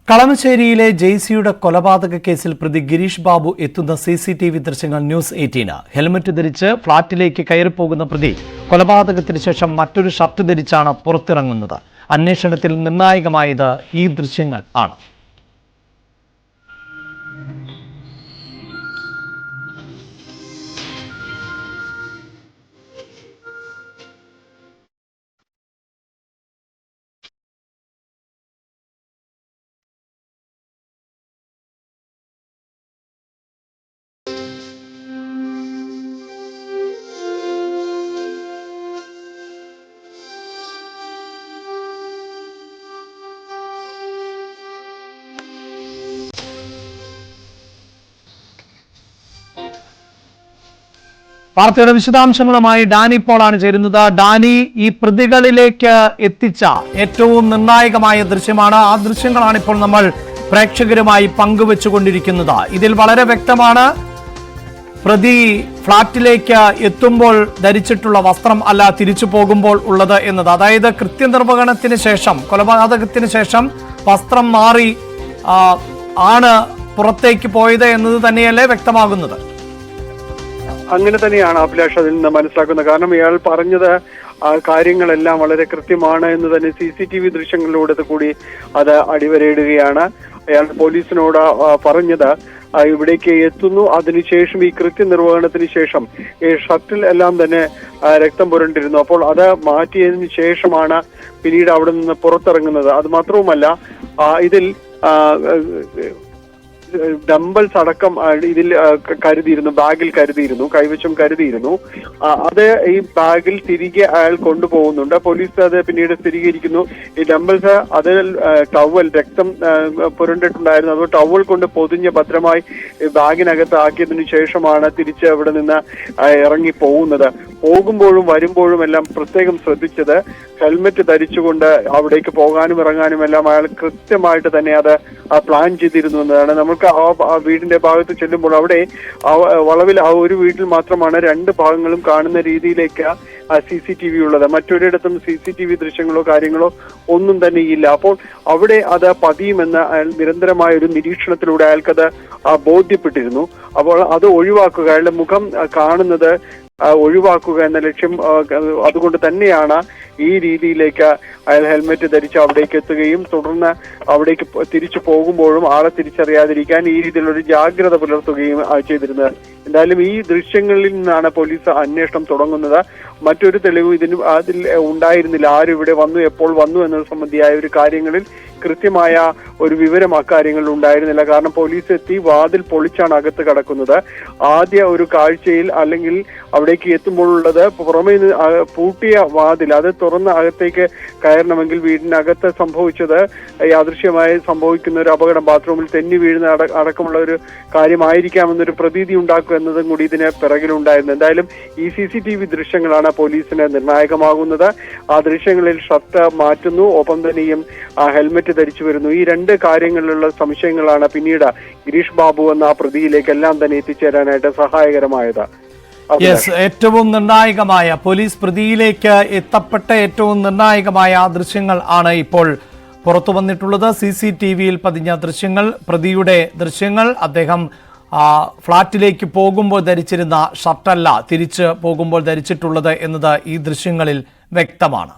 കളമശ്ശേരിയിലെ ജെയ്സിയുടെ കൊലപാതക കേസിൽ പ്രതി ഗിരീഷ് ബാബു എത്തുന്ന CCTV ദൃശ്യങ്ങൾ ന്യൂസ് 18. ഹെൽമറ്റ് ധരിച്ച് ഫ്ളാറ്റിലേക്ക് കയറിപ്പോകുന്ന പ്രതി കൊലപാതകത്തിന് ശേഷം മറ്റൊരു ഷർട്ട് ധരിച്ചാണ് പുറത്തിറങ്ങുന്നത്. അന്വേഷണത്തിൽ നിർണായകമായത് ഈ ദൃശ്യങ്ങൾ ആണ്. വാർത്തയുടെ വിശദാംശങ്ങളുമായി ഡാനി പോളാണ് ചേരുന്നത്. ഡാനി, ഈ പ്രതികളിലേക്ക് എത്തിച്ച ഏറ്റവും നിർണായകമായ ദൃശ്യമാണ്. ആ ദൃശ്യങ്ങളാണ് ഇപ്പോൾ നമ്മൾ പ്രേക്ഷകരുമായി പങ്കുവെച്ചുകൊണ്ടിരിക്കുന്നത്. ഇതിൽ വളരെ വ്യക്തമാണ് പ്രതി ഫ്ളാറ്റിലേക്ക് എത്തുമ്പോൾ ധരിച്ചിട്ടുള്ള വസ്ത്രം അല്ല തിരിച്ചു പോകുമ്പോൾ ഉള്ളത് എന്നത്. അതായത് കൃത്യനിർവഹണത്തിന് ശേഷം, കൊലപാതകത്തിന് ശേഷം വസ്ത്രം മാറി ആണ് പുറത്തേക്ക് പോയത് എന്നത് തന്നെയല്ലേ വ്യക്തമാകുന്നത്? അങ്ങനെ തന്നെയാണ് അഭിലാഷ് അതിൽ നിന്ന് മനസ്സിലാക്കുന്നത്. കാരണം ഇയാൾ പറഞ്ഞത് കാര്യങ്ങളെല്ലാം വളരെ കൃത്യമാണ് എന്ന് തന്നെ CCTV ദൃശ്യങ്ങളിലൂടെ കൂടി അത് അടിവരയിടുകയാണ്. അയാൾ പോലീസിനോട് പറഞ്ഞത് ഇവിടേക്ക് എത്തുന്നു, അതിനുശേഷം ഈ കൃത്യനിർവഹണത്തിന് ശേഷം ഈ ഷർട്ടിൽ എല്ലാം തന്നെ രക്തം പുരണ്ടിരുന്നു. അപ്പോൾ അത് മാറ്റിയതിന് ശേഷമാണ് പിന്നീട് അവിടെ നിന്ന് പുറത്തിറങ്ങുന്നത്. അത് മാത്രവുമല്ല, ഇതിൽ ഡംബൽസ് അടക്കം ഇതിൽ കരുതിയിരുന്നു, ബാഗിൽ കരുതിയിരുന്നു, കൈവശം കരുതിയിരുന്നു. അത് ഈ ബാഗിൽ തിരികെ അയാൾ കൊണ്ടുപോകുന്നുണ്ട്. പോലീസ് അത് പിന്നീട് സ്ഥിരീകരിക്കുന്നു. ഈ ഡംബൽസ് അതിൽ ടവൽ, രക്തം പുരണ്ടിട്ടുണ്ടായിരുന്നു, അത് ടവൽ കൊണ്ട് പൊതിഞ്ഞ് ഭദ്രമായി ബാഗിനകത്ത് ആക്കിയതിനു ശേഷമാണ് തിരിച്ച് അവിടെ നിന്ന് ഇറങ്ങി പോകുന്നത്. പോകുമ്പോഴും വരുമ്പോഴും എല്ലാം പ്രത്യേകം ശ്രദ്ധിച്ചത് ഹെൽമെറ്റ് ധരിച്ചുകൊണ്ട് അവിടേക്ക് പോകാനും ഇറങ്ങാനും എല്ലാം അയാൾ കൃത്യമായിട്ട് തന്നെ അത് പ്ലാൻ ചെയ്തിരുന്നു എന്നതാണ്. നമുക്ക് ആ വീടിന്റെ ഭാഗത്ത് ചെല്ലുമ്പോൾ അവിടെ വളവിൽ ആ ഒരു വീട്ടിൽ മാത്രമാണ് രണ്ട് ഭാഗങ്ങളും കാണുന്ന രീതിയിലേക്ക് CCTV ഉള്ളത്. മറ്റൊരിടത്തും CCTV ദൃശ്യങ്ങളോ കാര്യങ്ങളോ ഒന്നും തന്നെ ഇല്ല. അപ്പോൾ അവിടെ അത് പതിയുമെന്ന് അയാൾ നിരന്തരമായ ഒരു നിരീക്ഷണത്തിലൂടെ അയാൾക്കത് ബോധ്യപ്പെട്ടിരുന്നു. അപ്പോൾ അത് ഒഴിവാക്കുക, അയാളുടെ മുഖം കാണുന്നത് ഒഴിവാക്കുക എന്ന ലക്ഷ്യം, അതുകൊണ്ട് തന്നെയാണ് ഈ രീതിയിലേക്ക് അയാൾ ഹെൽമെറ്റ് ധരിച്ച് അവിടേക്ക് എത്തുകയും തുടർന്ന് അവിടേക്ക് തിരിച്ചു പോകുമ്പോഴും ആളെ തിരിച്ചറിയാതിരിക്കാൻ ഈ രീതിയിലൊരു ജാഗ്രത പുലർത്തുകയും ചെയ്തിരുന്നത്. എന്തായാലും ഈ ദൃശ്യങ്ങളിൽ നിന്നാണ് പോലീസ് അന്വേഷണം തുടങ്ങുന്നത്. മറ്റൊരു തെളിവ് അതിൽ ഉണ്ടായിരുന്നില്ല. ആരിവിടെ വന്നു, എപ്പോൾ വന്നു എന്നത് സംബന്ധിയായ ഒരു കാര്യങ്ങളിൽ കൃത്യമായ ഒരു വിവരം അക്കാര്യങ്ങളിൽ ഉണ്ടായിരുന്നില്ല. കാരണം പോലീസ് എത്തി വാതിൽ പൊളിച്ചാണ് അകത്ത് കടക്കുന്നത്. ആദ്യ ഒരു കാഴ്ചയിൽ അല്ലെങ്കിൽ അവിടേക്ക് എത്തുമ്പോഴുള്ളത് പുറമേ നിന്ന് പൂട്ടിയ വാതിൽ, അത് തുറന്ന് അകത്തേക്ക് കയറണമെങ്കിൽ വീടിനകത്ത് സംഭവിച്ചത് യാദൃശ്യമായി സംഭവിക്കുന്ന ഒരു അപകടം, ബാത്റൂമിൽ തെന്നി വീഴുന്ന അടക്കമുള്ള ഒരു കാര്യമായിരിക്കാമെന്നൊരു പ്രതീതി ഉണ്ടാക്കുക എന്നതും കൂടി ഇതിന് പിറകിലുണ്ടായിരുന്നു. എന്തായാലും ഈ CCTV ദൃശ്യങ്ങളാണ് പോലീസിന് നിർണായകമാകുന്നത്. ആ ദൃശ്യങ്ങളിൽ ഷർട്ട് മാറ്റുന്നു, ഒപ്പം തന്നെയും ഹെൽമെറ്റ് ധരിച്ചു വരുന്നു. ഈ രണ്ട് കാര്യങ്ങളിലുള്ള സംശയങ്ങളാണ് പിന്നീട് ഗിരീഷ് ബാബു എന്ന ആ പ്രതിയിലേക്ക് എല്ലാം തന്നെ എത്തിച്ചേരാനായിട്ട് സഹായകരമായത്. ഏറ്റവും നിർണായകമായ പോലീസ് പ്രതിയിലേക്ക് എത്തപ്പെട്ട ഏറ്റവും നിർണായകമായ ആ ദൃശ്യങ്ങൾ ആണ് ഇപ്പോൾ പുറത്തു വന്നിട്ടുള്ളത്. CCTVയിൽ പതിഞ്ഞ ദൃശ്യങ്ങൾ, പ്രതിയുടെ ദൃശ്യങ്ങൾ. അദ്ദേഹം ഫ്ളാറ്റിലേക്ക് പോകുമ്പോൾ ധരിച്ചിരുന്ന ഷർട്ടല്ല തിരിച്ച് പോകുമ്പോൾ ധരിച്ചിട്ടുള്ളത് എന്നത് ഈ ദൃശ്യങ്ങളിൽ വ്യക്തമാണ്.